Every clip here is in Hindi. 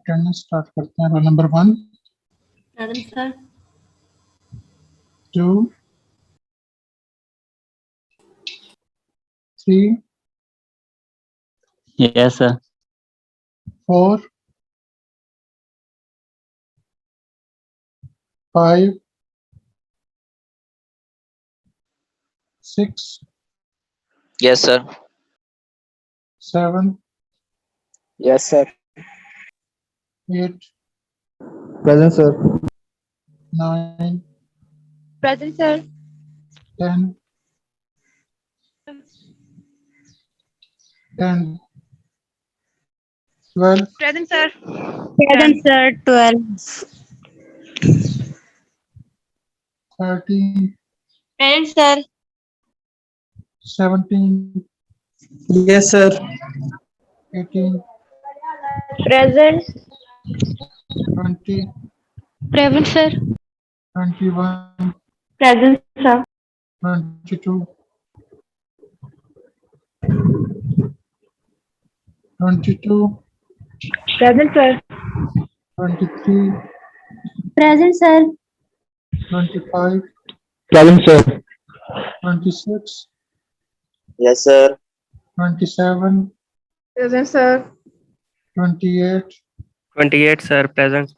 अटेंडेंस स्टार्ट करते हैं। Roll number 1, Present, sir. 2, 3, Yes, sir. 4, 5, 6, Yes, sir. 7, Yes, sir. 8, Present, sir. 9, Present, sir. 10, 10, 12, Present, sir. Present, sir. 12. 13, Present, sir. 17, Yes, sir. 18, Present. 20, Present, sir. 21, Present, sir. 22, 22, Present, sir. 23, Present, sir. 25, Present, sir. 26, Yes, sir. 27, Present, sir. 28, 28, sir. Present.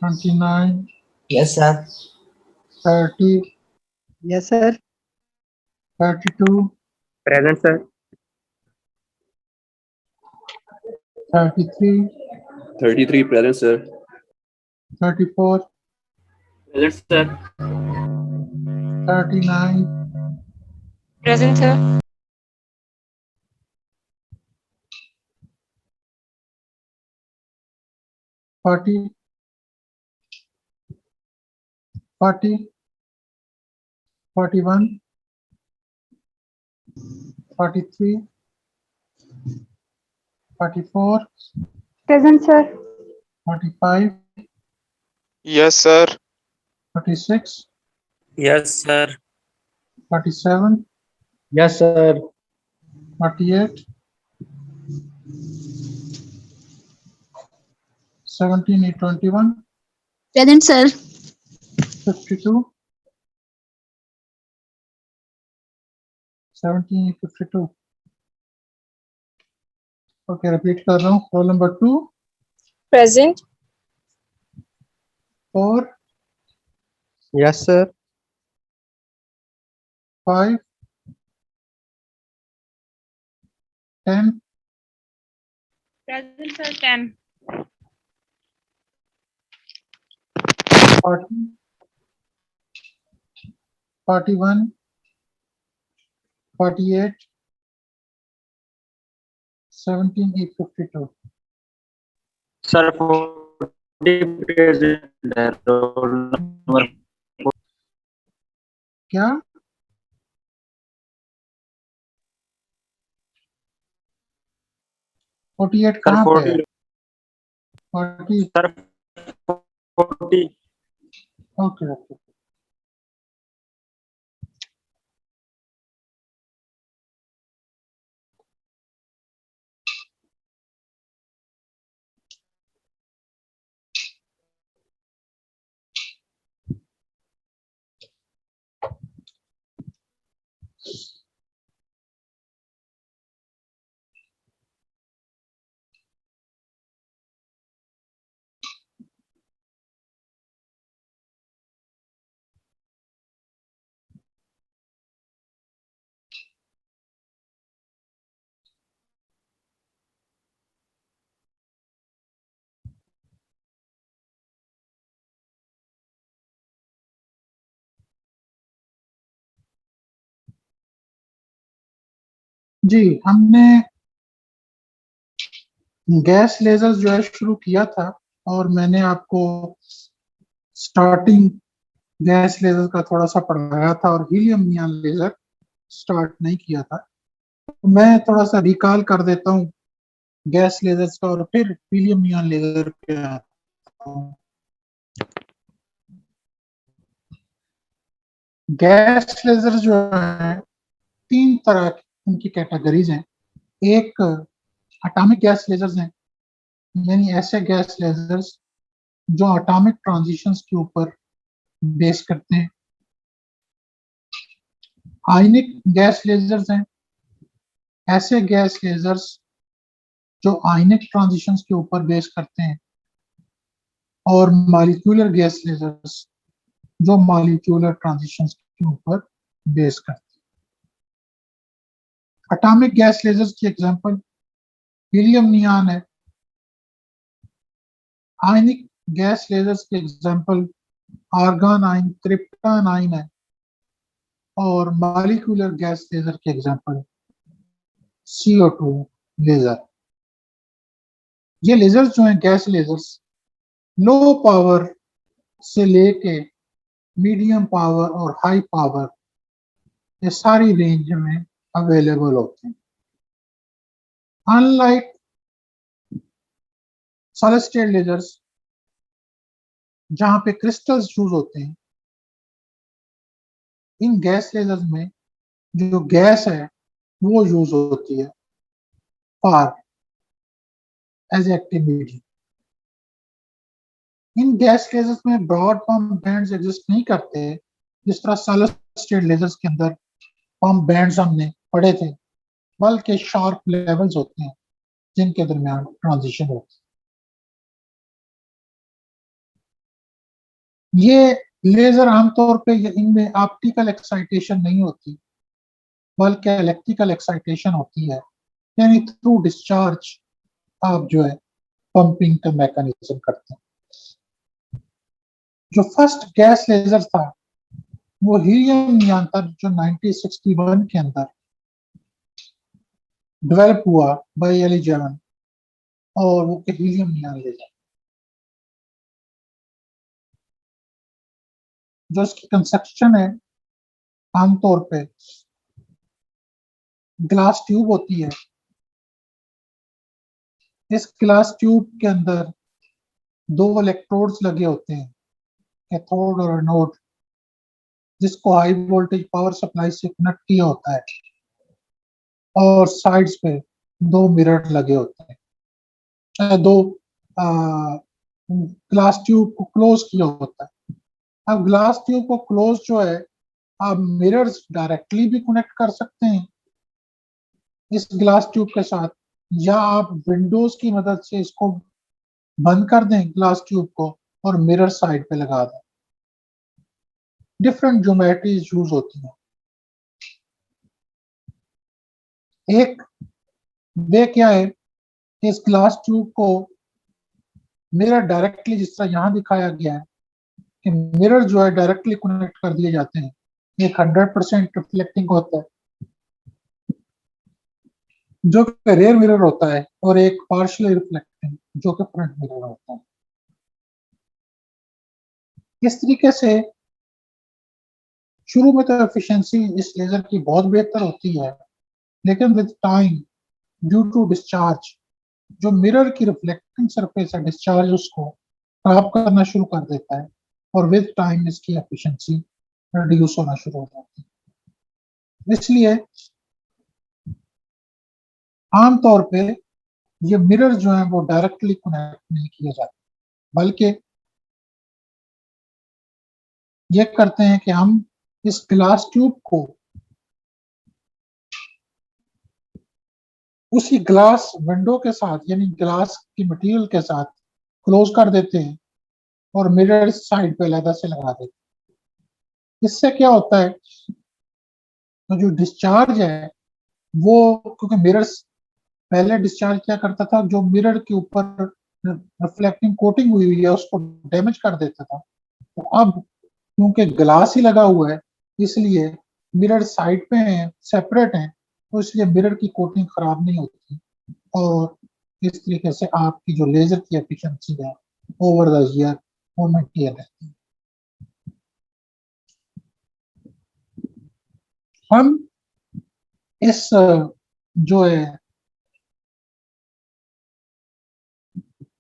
29, Yes, sir. 30, Yes, sir. 32, Present, sir. 33, 33 present, sir. 34, Present, sir. 39, Present, sir. 40, 40, 41, 43, 44, Present, sir. 45, Yes, sir. 46, Yes, sir. 47, Yes, sir. 48, 17, 8, 21, Present, sir. 52, 17, 52. Okay, repeat कर रहा हूँ. Roll number 2, Present. 4, Yes, sir. 5, 10, Present, sir. 10. 40, 41, 48, 17, 8, 52. Sir, 40 present. Roll number क्या? $48 sir, कहाँ पे 40. है? 40. Sir, 40. Okay, okay. जी, हमने गैस लेजर्स जो है शुरू किया था और मैंने आपको स्टार्टिंग गैस लेजर का थोड़ा सा पढ़ाया था और हीलियम नियॉन लेजर स्टार्ट नहीं किया था. तो मैं थोड़ा सा रिकॉल कर देता हूँ गैस लेजर्स का और फिर हीलियम नियॉन लेजर पे आता हूँ. गैस लेजर जो है 3 तरह की उनकी कैटेगरीज हैं. एक एटॉमिक गैस लेजर्स हैं, यानी ऐसे गैस लेजर्स जो एटॉमिक ट्रांजिशंस के ऊपर बेस करते हैं। आयनिक गैस लेजर्स हैं ऐसे गैस लेजर्स जो आयनिक ट्रांजिशंस के ऊपर बेस करते हैं, और मॉलिक्यूलर गैस लेजर्स जो मॉलिक्यूलर ट्रांजिशंस के ऊपर बेस करते हैं। एटॉमिक गैस लेजर्स की एग्जांपल हीलियम नियॉन है। आयनिक गैस लेजर्स की example argon ion, krypton ion है। और मॉलिक्यूलर गैस लेजर के एग्जांपल CO2 लेजर। ये लेजर्स जो हैं गैस लेजर्स लो पावर से लेके मीडियम पावर और हाई पावर ये सारी रेंज में अवेलेबल होते हैं। अनलाइक सॉलिड स्टेट लेजर्स जहां पे क्रिस्टल्स यूज होते हैं, इन गैस लेजर्स में जो गैस है वो यूज होती है फॉर एज एक्टिव मीडियम। इन गैस लेजर्स में ब्रॉड पम्प बैंड्स एग्जिस्ट नहीं करते जिस तरह सॉलिड स्टेट लेजर्स के अंदर पम्प बैंड्स हमने पढ़े थे, बल्कि शार्प लेवल्स होते हैं जिनके दरमियान ट्रांजिशन होती है। ये लेजर आमतौर पे इनमें ऑप्टिकल एक्साइटेशन नहीं होती बल्कि इलेक्ट्रिकल एक्साइटेशन होती है, यानी थ्रू डिस्चार्ज आप जो है पंपिंग का मैकेनिज्म करते हैं। जो फर्स्ट गैस लेजर था वो हीलियम नियॉन था जो 1961 के अंदर डेवलप हुआ बाय एली जेवन, और वो हीलियम नियॉन लेजर। जो इसकी कंस्ट्रक्शन है आमतौर पे ग्लास ट्यूब होती है। इस ग्लास ट्यूब के अंदर दो इलेक्ट्रोड्स लगे होते हैं, कैथोड और एनोड, जिसको हाई वोल्टेज पावर सप्लाई से कनेक्ट किया होता है, और साइड्स पे दो मिरर लगे होते हैं। दो ग्लास ट्यूब को क्लोज किया होता है। अब ग्लास ट्यूब को क्लोज जो है आप मिरर्स डायरेक्टली भी कनेक्ट कर सकते हैं इस ग्लास ट्यूब के साथ, या आप विंडोज की मदद से इसको बंद कर दें ग्लास ट्यूब को और मिरर साइड पे लगा दें। डिफरेंट ज्योमेट्रीज यूज होती हैं। एक वे क्या है कि इस ग्लास ट्यूब को मिरर डायरेक्टली, जिस तरह यहां दिखाया गया है कि मिरर जो है डायरेक्टली कनेक्ट कर दिए जाते हैं। एक 100% रिफ्लेक्टिंग होता है जो कि रेयर मिरर होता है, और एक पार्शियली रिफ्लेक्टिंग जो कि फ्रंट मिरर होता है। इस तरीके से शुरू में तो एफिशिएंसी इस लेजर की बहुत बेहतर होती है, लेकिन with time due to discharge जो मिरर की रिफ्लेक्टिंग सरफेस है, डिस्चार्ज उसको खराब करना शुरू कर देता है, और विद टाइम इसकी एफिशिएंसी रिड्यूस होना शुरू हो जाती है। इसलिए आमतौर पे ये मिरर जो है वो डायरेक्टली कनेक्ट नहीं किए जाते, बल्कि ये करते हैं कि हम इस ग्लास ट्यूब को उसी ग्लास विंडो के साथ, यानी ग्लास की मटेरियल के साथ क्लोज कर देते हैं और मिरर साइड पे अलग से लगा देते हैं। इससे क्या होता है, तो जो डिस्चार्ज है वो, क्योंकि मिरर्स पहले डिस्चार्ज क्या करता था, जो मिरर के ऊपर रिफ्लेक्टिंग कोटिंग हुई हुई है उसको डैमेज कर देता था। तो अब क्योंकि ग्लास ही लगा हुआ है, इसलिए मिरर साइड पे हैं, सेपरेट हैं, तो इसलिए मिरर की कोटिंग खराब नहीं होती, और इस तरीके से आपकी जो लेजर की एफिशिएंसी है ओवर द ईयर वो मेंटेन रहती है। हम इस जो है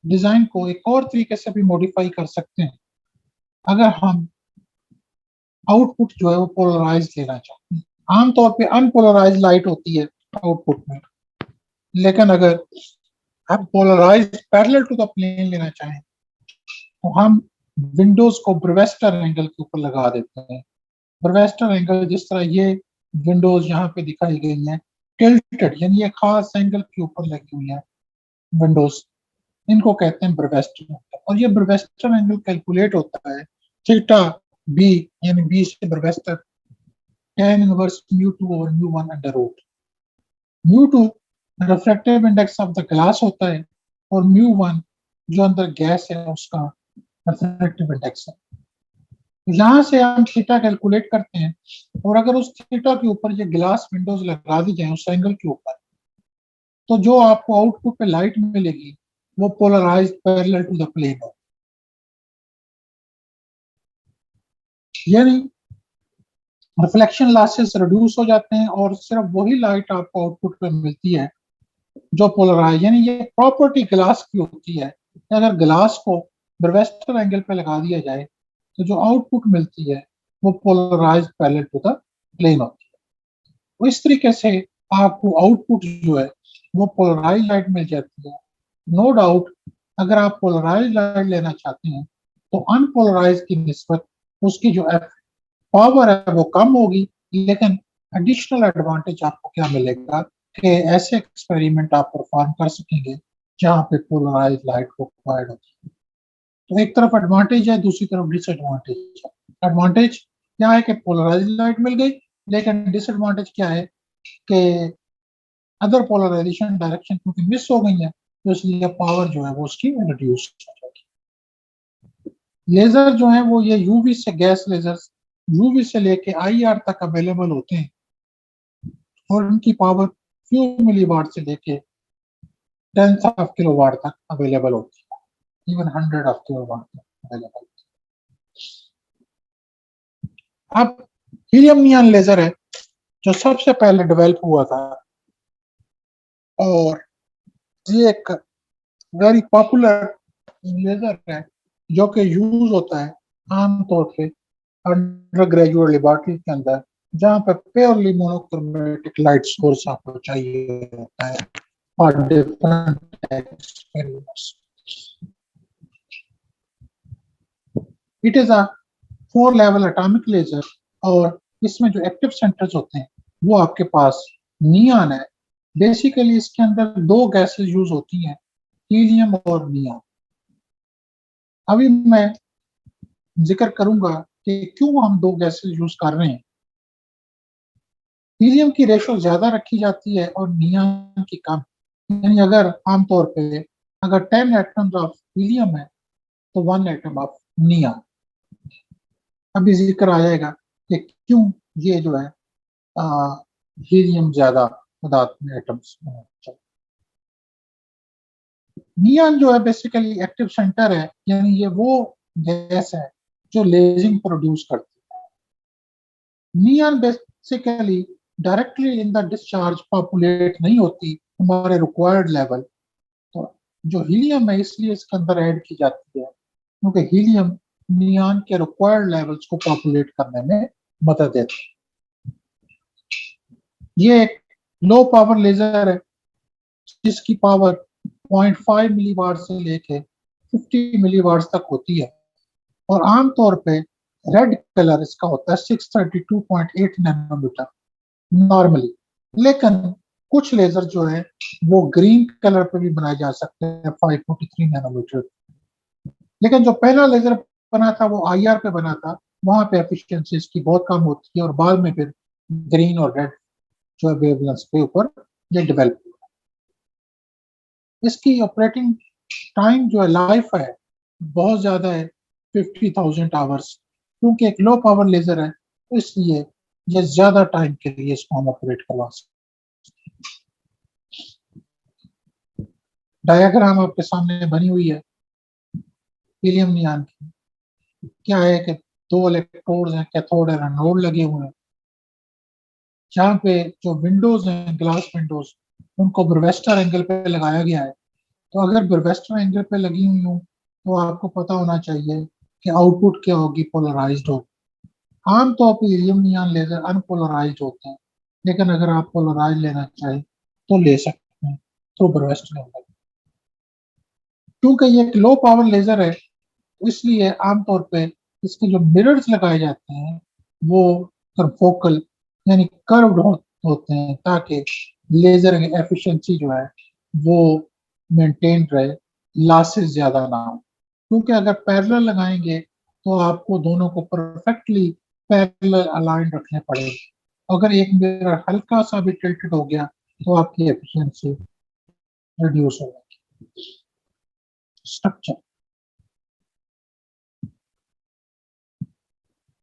डिजाइन को एक और तरीके से भी मॉडिफाई कर सकते हैं। अगर हम आउटपुट जो है वो पोलराइज लेना चाहते हैं, आमतौर पे अनपोलराइज लाइट होती है आउटपुट में, लेकिन अगर आप polarise parallel to the plane लेना चाहें तो हम विंडोज को ब्रेविस्टर एंगल के ऊपर लगा देते हैं। ब्रेविस्टर एंगल जिस तरह ये विंडोज यहाँ पे दिखाई गई हैं टिल्टेड, यानी ये खास एंगल के ऊपर लगी हुई है विंडोज, इनको कहते हैं ब्रेविस्टर एंगल। और ये ब्रेविस्टर एंगल कैलकुलेट होता है थीटा बी, यानी बी से Brewster tan inverse μ2 over μ1 under root. μ2 refractive index of the glass होता है और μ1 जो अंदर गैस है उसका रिफ्रैक्टिव इंडेक्स है। यहाँ से हम थीटा कैलकुलेट करते हैं और अगर उस थीटा के ऊपर ये ग्लास विंडोज लगा दी जाए उस एंगल के ऊपर, तो जो आपको आउटपुट पे लाइट मिलेगी वो polarised parallel to the plane है। यानी रिफ्लेक्शन लॉसेस रिड्यूस हो जाते हैं और सिर्फ वही लाइट आपको आउटपुट पे मिलती है जो पोलराइज, यानी ये प्रॉपर्टी ग्लास की होती है। अगर ग्लास को ब्रेविस्टर एंगल पे लगा दिया जाए तो जो आउटपुट मिलती है वो polarised parallel to the plane होती है। तो इस तरीके से आपको आउटपुट जो है वो पोलराइज लाइट मिल जाती है। नो डाउट अगर आप पोलराइज लाइट लेना चाहते हैं तो अनपोलराइज की निस्बत उसकी जो पावर है वो कम होगी, लेकिन एडिशनल एडवांटेज आपको क्या मिलेगा कि ऐसे एक्सपेरिमेंट आप परफॉर्म कर सकेंगे जहाँ पे पोलराइज लाइट रिक्वायर्ड होती है। तो एक तरफ एडवांटेज है, दूसरी तरफ डिसएडवांटेज है। एडवांटेज क्या है कि पोलराइज लाइट मिल गई, लेकिन डिसएडवांटेज क्या है कि अदर पोलराइजेशन डायरेक्शन क्योंकि मिस हो गई है तो इसलिए पावर जो है वो उसकी रिड्यूस हो जाएगी। लेजर जो है वो ये यूवी से गैस लेजर यूवी से लेके आईआर तक अवेलेबल होते हैं और उनकी पावर फ्यू मिलीवाट से लेके 10 ऑफ किलोवाट तक अवेलेबल होती है, इवन 100 ऑफ किलोवाट तक अवेलेबल होती है। अब हीलियम नियॉन लेजर है जो सबसे पहले डेवलप हुआ था और ये एक वेरी पॉपुलर लेजर है जो कि यूज होता है आमतौर पे अंडर ग्रेजुएट लेबोरेटरी के अंदर जहाँ पे प्योरली मोनोक्रोमेटिक लाइट सोर्स आपको चाहिए होता है और different experiments. It is a 4 level atomic laser और इसमें जो एक्टिव सेंटर्स होते हैं वो आपके पास नियॉन है। बेसिकली इसके अंदर 2 गैसेस यूज होती हैं, हीलियम और नियॉन। अभी मैं जिक्र करूंगा कि क्यों हम 2 गैसेस यूज कर रहे हैं। हीलियम की रेशो ज्यादा रखी जाती है और नियॉन की कम, यानी अगर आमतौर पे अगर 10 एटम्स ऑफ हीलियम है तो 1 एटम ऑफ नियॉन। अभी जिक्र आ जाएगा कि क्यों ये जो है हीलियम ज्यादा तादाद में एटम्स होना चाहिए। नियॉन जो है बेसिकली एक्टिव सेंटर है, यानी ये वो गैस है जो लेजिंग प्रोड्यूस करती है। Neon basically directly in the discharge populate नहीं होती हमारे रिक्वायर्ड लेवल, तो जो हीलियम है इसलिए इसके अंदर ऐड की जाती है क्योंकि हीलियम नियॉन के रिक्वायर्ड लेवल्स को पॉपुलेट करने में मदद देता है। ये एक लो पावर लेजर है जिसकी पावर 0.5 मिलीवाट से लेके 50 मिलीवाट तक होती है और आमतौर पे रेड कलर इसका होता है 632.8 नैनोमीटर नॉर्मली, लेकिन कुछ लेजर जो है वो ग्रीन कलर पे भी बनाए जा सकते हैं 543 नैनोमीटर। लेकिन जो पहला लेजर बना था वो आईआर पे बना था, वहां पे एफिशिएंसी इसकी बहुत कम होती है और बाद में फिर ग्रीन और रेड जो है वेवलेंथ के ऊपर ये डेवलप हुआ। इसकी ऑपरेटिंग टाइम जो है लाइफ है बहुत ज्यादा है 50,000 आवर्स, क्योंकि एक लो पावर लेजर है तो इसलिए ये ज्यादा टाइम के लिए इसको हम ऑपरेट करवा सकते हैं। डायग्राम आपके सामने बनी हुई है हीलियम नियॉन की। क्या है कि 2 इलेक्ट्रोड्स हैं, कैथोड और एनोड लगे हुए हैं। जहाँ पे जो विंडोज हैं ग्लास विंडोज उनको ब्रेविस्टर एंगल पे लगाया गया है। तो अगर ब्रेविस्टर एंगल पे लगी हुई हो तो आपको पता होना चाहिए कि आउटपुट क्या होगी, पोलराइज्ड होगी। आमतौर पर हीलियम नियॉन लेजर अनपोलराइज्ड होते हैं, लेकिन अगर आप पोलराइज लेना चाहें तो ले सकते हैं थ्रू ब्रेविस्टर एंगल। क्योंकि ये एक लो पावर लेजर है, इसलिए आमतौर पे इसके जो मिरर्स लगाए जाते हैं वो फोकल यानी कर्व्ड होते हैं, ताकि लेजर की एफिशिएंसी जो है वो मेंटेन रहे, लॉसेस ज्यादा ना हो। क्योंकि अगर पैरेलल लगाएंगे तो आपको दोनों को परफेक्टली पैरेलल अलाइन रखने पड़ेंगे। अगर एक मिरर हल्का सा भी टिल्टेड हो गया तो आपकी एफिशिएंसी रिड्यूस हो जाएगी। स्ट्रक्चर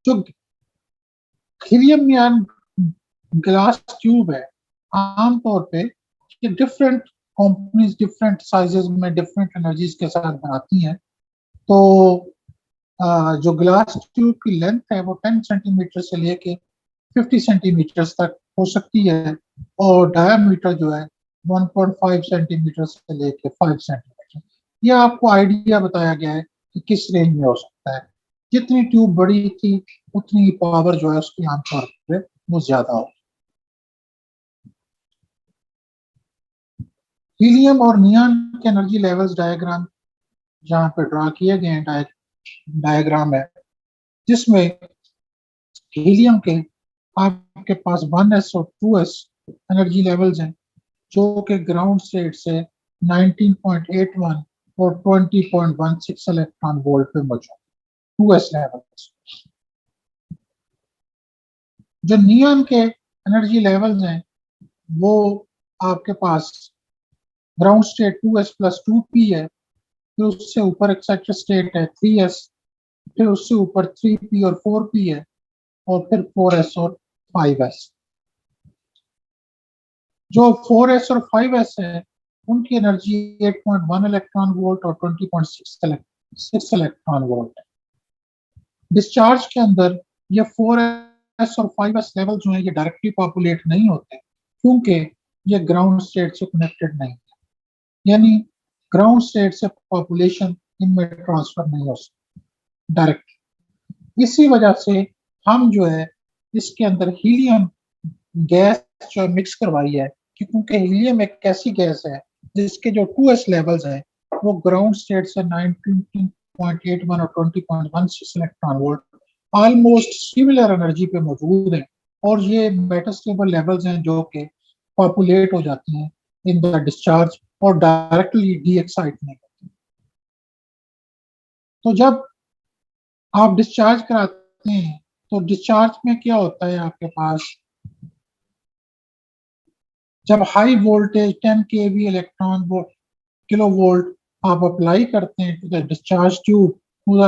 जो हीलियम नियॉन ग्लास ट्यूब है, आमतौर पे ये डिफरेंट कंपनीज डिफरेंट साइजेस में डिफरेंट एनर्जीज के साथ बनाती हैं। तो जो ग्लास ट्यूब की लेंथ है वो 10 सेंटीमीटर से लेके 50 सेंटीमीटर तक हो सकती है, और डायमीटर जो है 1.5 सेंटीमीटर से लेके 5 सेंटीमीटर। यह आपको आइडिया बताया गया है कि किस रेंज में हो सकता है। जितनी ट्यूब बड़ी थी उतनी पावर जो है उसकी आमतौर पर वो ज्यादा हो। हीलियम और नियॉन के एनर्जी लेवल्स डायग्राम जहाँ पे ड्रा किए गए हैं, डायग्राम है जिसमें हीलियम के आपके पास 1s और 2s एनर्जी लेवल्स हैं, जो कि ग्राउंड स्टेट से 19.81 और 20.16 इलेक्ट्रॉन वोल्ट पे मौजूद 2s लेवल्स। जो नियॉन के एनर्जी लेवल्स हैं वो आपके पास ground state 2s plus 2p है, फिर उससे ऊपर एक्साइटेड स्टेट है 3s, फिर उससे ऊपर 3p और 4p है, और फिर 4s और 5s। जो 4s और 5s है उनकी एनर्जी 8.1 इलेक्ट्रॉन वोल्ट और 20.6 इलेक्ट्रॉन वोल्ट है। डिस्चार्ज के अंदर ये 4s और 5s लेवल जो है ये डायरेक्टली पॉपुलेट नहीं होते, क्योंकि ये ग्राउंड स्टेट से कनेक्टेड नहीं है, यानी ग्राउंड स्टेट से पॉपुलेशन इनमें ट्रांसफर नहीं हो सकती डायरेक्ट। इसी वजह से हम जो है इसके अंदर हीलियम गैस जो मिक्स करवाई है, क्योंकि हीलियम एक ऐसी गैस है जिसके जो 2s लेवल्स हैं वो ग्राउंड स्टेट से 19.81 और 20.16 electron volt almost similar energy पे मौजूद है, और ये मेटास्टेबल लेवल्स हैं जो कि पॉपुलेट हो जाती हैं इन द डिस्चार्ज और डायरेक्टली डी एक्साइट नहीं होती। तो जब आप डिस्चार्ज कराते हैं तो डिस्चार्ज में क्या होता है, आपके पास जब high voltage 10 kV electron kilo volt आप अप्लाई करते हैं to the discharge tube to the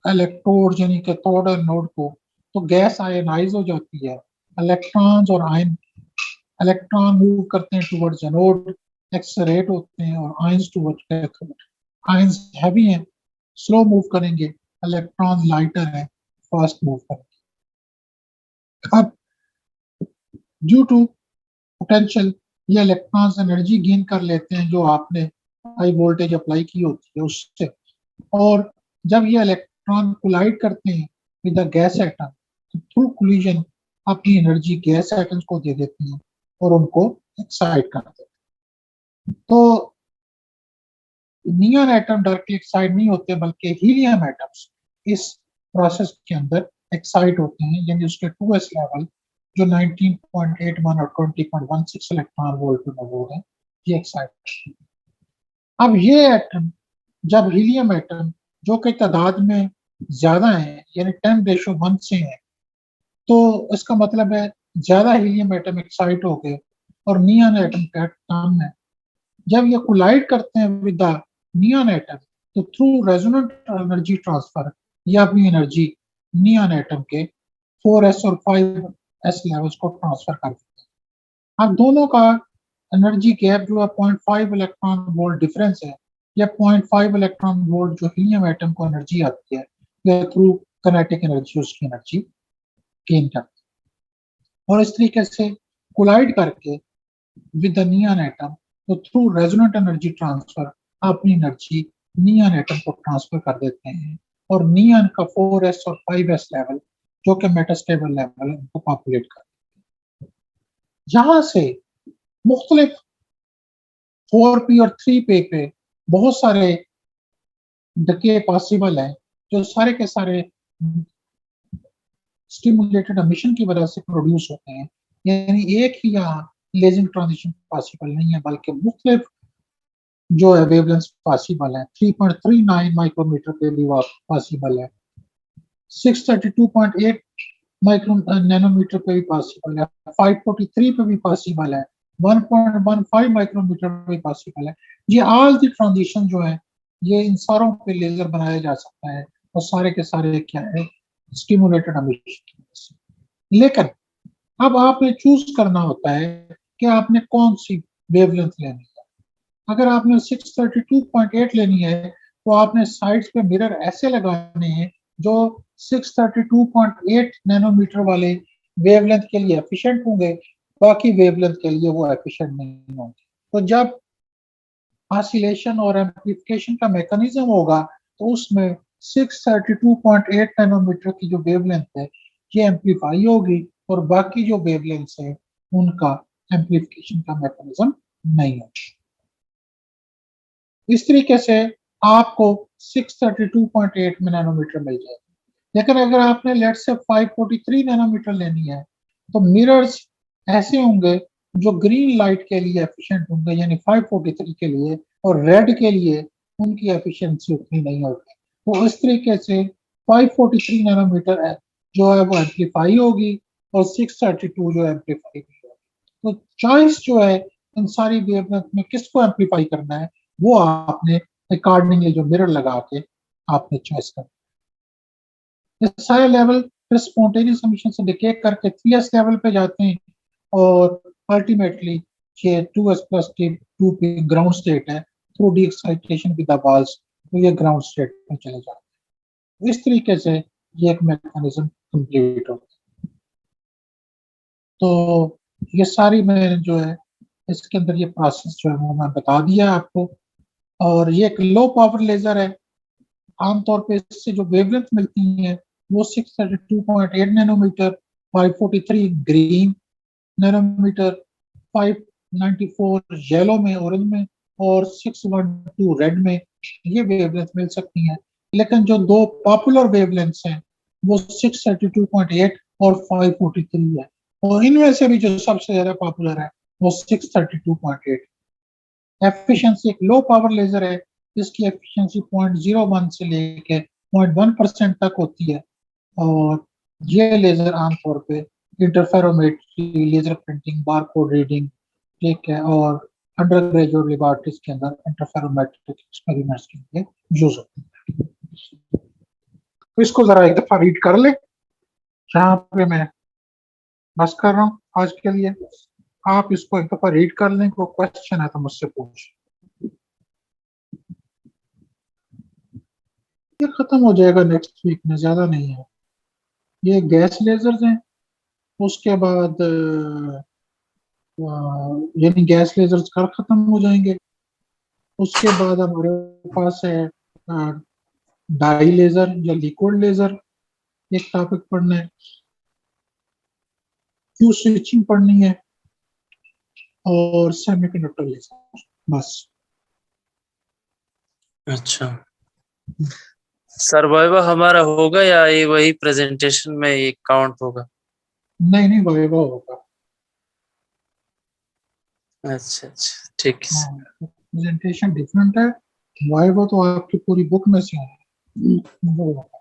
electrode यानी कैथोड नोड को, तो गैस आयनाइज हो जाती है। इलेक्ट्रॉन्स और इलेक्ट्रॉन मूव करते हैं टुवर्ड्स एनोड, एक्सेलरेट होते हैं, और ions towards cathode. Ions heavy हैं, स्लो मूव करेंगे, इलेक्ट्रॉन लाइटर है, फास्ट मूव करेंगे। अब ड्यू टू पोटेंशियल ये इलेक्ट्रॉन्स एनर्जी गेन कर लेते हैं जो आपने हाई वोल्टेज अप्लाई की होती है उससे, और जब ये इलेक्ट्रॉन कोलाइड करते हैं विद द गैस एटम, तो थ्रू कोलिजन अपनी एनर्जी गैस एटम्स को दे देते हैं और उनको एक्साइट कर देते हैं। तो नियॉन एटम डायरेक्टली एक्साइट नहीं होते, बल्कि हीलियम एटम्स इस प्रोसेस के अंदर एक्साइट होते हैं, यानी उसके 2s लेवल जो 19.81 और 20.16 इलेक्ट्रॉन वोल्ट पे मौजूद है ये एक्साइट। अब ये एटम जब हीलियम एटम जो कि तादाद में ज्यादा है यानी 10:1 से है, तो इसका मतलब है ज्यादा हीलियम एटम एक्साइट हो गए और नियॉन एटम कम है। जब ये कोलाइड करते हैं विद द नियॉन एटम, तो थ्रू रेजोनेंट एनर्जी ट्रांसफर ये अपनी एनर्जी नियॉन एटम के 4s और 5s लेवल्स को ट्रांसफर कर देते हैं। अब दोनों का एनर्जी गैप जो है 0.5 इलेक्ट्रॉन वोल्ट डिफरेंस है, या 0.5 इलेक्ट्रॉन वोल्ट जो हीलियम एटम को एनर्जी आती है या थ्रू काइनेटिक एनर्जी उसकी एनर्जी गेन करती है, और इस तरीके से कोलाइड करके विद द नियॉन एटम, तो थ्रू रेजोनेंट एनर्जी ट्रांसफर अपनी एनर्जी नियॉन एटम को ट्रांसफर कर देते हैं, और नियॉन का 4s और 5s लेवल जो कि मेटास्टेबल लेवल है उनको पॉपुलेट कर देते हैं। यहां से मुख्तलिफ 4p और 3p पे बहुत सारे डके पॉसिबल है, जो सारे के सारे स्टिमुलेटेड एमिशन की वजह से प्रोड्यूस होते हैं, यानी एक ही यहाँ लेजिंग ट्रांजिशन पॉसिबल नहीं है, बल्कि मुख्तलिफ जो है वेवलेंथ पॉसिबल है। 3.39 माइक्रोमीटर पे भी पॉसिबल है, 632.8 माइक्रो नैनोमीटर पे भी पॉसिबल है, 543 पे भी पॉसिबल है, 1.15 माइक्रोमीटर पे भी पॉसिबल है। ये ऑल दी ट्रांजिशन जो है ये इन सारों पे लेजर बनाया जा सकता है, और सारे के सारे क्या है, स्टिमुलेटेड एमिशन की वजह से। लेकिन अब आपने चूज करना होता है कि आपने कौन सी वेवलेंथ लेनी है। अगर आपने 632.8 लेनी है तो आपने साइड्स पे मिरर ऐसे लगाने हैं जो 632.8 नैनोमीटर वाले वेवलेंथ के लिए एफिशिएंट होंगे, बाकी वेवलेंथ के लिए वो एफिशिएंट नहीं होंगे। तो जब ऑसिलेशन और एम्प्लीफिकेशन का मैकेनिज्म होगा तो उसमें 632.8 नैनोमीटर की जो वेवलेंथ है ये एम्प्लीफाई होगी, और बाकी जो वेवलेंथ्स है उनका एम्प्लीफिकेशन का मैकेनिज्म नहीं होगा। इस तरीके से आपको 632.8 में नैनोमीटर मिल जाएगा। लेकिन अगर आपने लेट से 543 नैनोमीटर लेनी है तो मिरर्स ऐसे होंगे जो ग्रीन लाइट के लिए एफिशिएंट होंगे, यानी 543 के लिए, और रेड के लिए उनकी एफिशिएंसी उतनी नहीं होगी। तो इस तरीके से 543 नैनोमीटर जो है वो एम्पलीफाई होगी और 632 जो है एम्पलीफाई नहीं होगी। तो चॉइस जो है इन सारी वेवलेंथ में किसको एम्पलीफाई करना है वो आपने अकॉर्डिंगली जो मिरर लगा के आपने चॉइस करना। ये सारे लेवल फिर स्पॉन्टेनियस एमिशन से डिके करके 3s लेवल पे जाते हैं, और अल्टीमेटली ये 2s प्लस 2 पे ग्राउंड स्टेट है, through deexcitation with the balls तो ये ग्राउंड स्टेट में चले जाते हैं। इस तरीके से ये एक मैकेनिज्म कंप्लीट होता है। तो ये सारी मैं जो है इसके अंदर ये प्रोसेस जो है वो मैं बता दिया आपको। और ये एक लो पावर लेजर है, आमतौर पे इससे जो वेवलेंथ मिलती है वो 632.8 नैनोमीटर, 543 ग्रीन नैनोमीटर, 594 येलो में, ऑरेंज में, और 612 रेड में ये वेवलेंथ मिल सकती हैं। लेकिन जो दो पॉपुलर वेवलेंथ्स हैं वो 632.8 और 543 है, और इनमें से भी जो सबसे ज्यादा पॉपुलर है वो 632.8। एफिशिएंसी एक लो पावर लेजर है, इसकी एफिशिएंसी 0.01 से लेके 0.1% तक होती है, और ये लेजर आमतौर पे interferometry, laser printing, barcode reading, ठीक है, और अंडर ग्रेजुएट लेबोरेटरीज के अंदर इंटरफेरोमेट्रिक एक्सपेरिमेंट्स के लिए यूज होती है। तो इसको जरा एक दफा रीड कर ले, जहाँ पे मैं बस कर रहा हूँ आज के लिए। आप इसको एक दफा रीड कर लें, कोई क्वेश्चन है तो मुझसे पूछ। ये खत्म हो जाएगा नेक्स्ट वीक में, ज्यादा नहीं है। ये गैस लेजर्स हैं, उसके बाद यानी गैस लेजर्स कल खत्म हो जाएंगे। उसके बाद हमारे पास है डाई लेजर या लिक्विड लेजर, एक टॉपिक पढ़ना है, क्यू स्विचिंग पढ़नी है, और सेमीकंडक्टर लेजर, बस। अच्छा सर्वाइवल हमारा होगा या ये वही प्रेजेंटेशन में ये काउंट होगा? नहीं नहीं, वाइवा होगा। अच्छा अच्छा ठीक है सर। प्रेजेंटेशन डिफरेंट है, वाइवा तो आपकी पूरी बुक में से है वो होगा।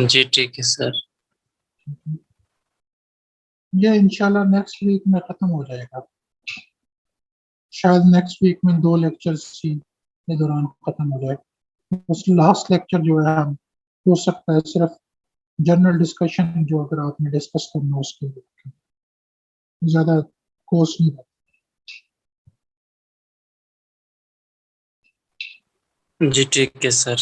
जी ठीक है सर। ये इंशाल्लाह नेक्स्ट वीक में खत्म हो जाएगा, शायद नेक्स्ट वीक में 2 लेक्चर्स ही के दौरान खत्म हो जाए। उस लास्ट लेक्चर जो है हम हो सकता है सिर्फ जनरल डिस्कशन जो अगर आपने डिस्कस करना उसके लिए, ज्यादा कोर्स नहीं है। जी ठीक है सर।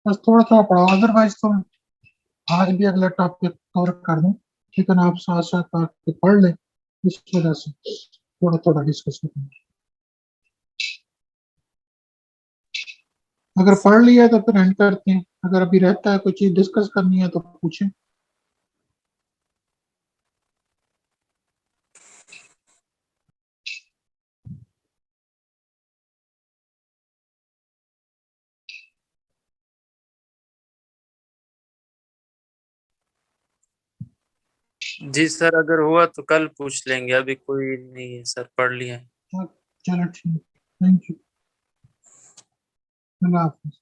बस थोड़ा थोड़ा पढ़ा, अदरवाइज तो आज भी अगला टॉपिक कवर कर दूं, लेकिन आप साथ साथ आके पढ़ लें, इस वजह से थोड़ा थोड़ा डिस्कस करेंगे। अगर पढ़ लिया है तो फिर एंड करते हैं, अगर अभी रहता है कोई चीज डिस्कस करनी है तो पूछें। जी सर, अगर हुआ तो कल पूछ लेंगे, अभी कोई नहीं है सर, पढ़ लिया है। चलो ठीक, थैंक यू, अल्लाह हाफिज।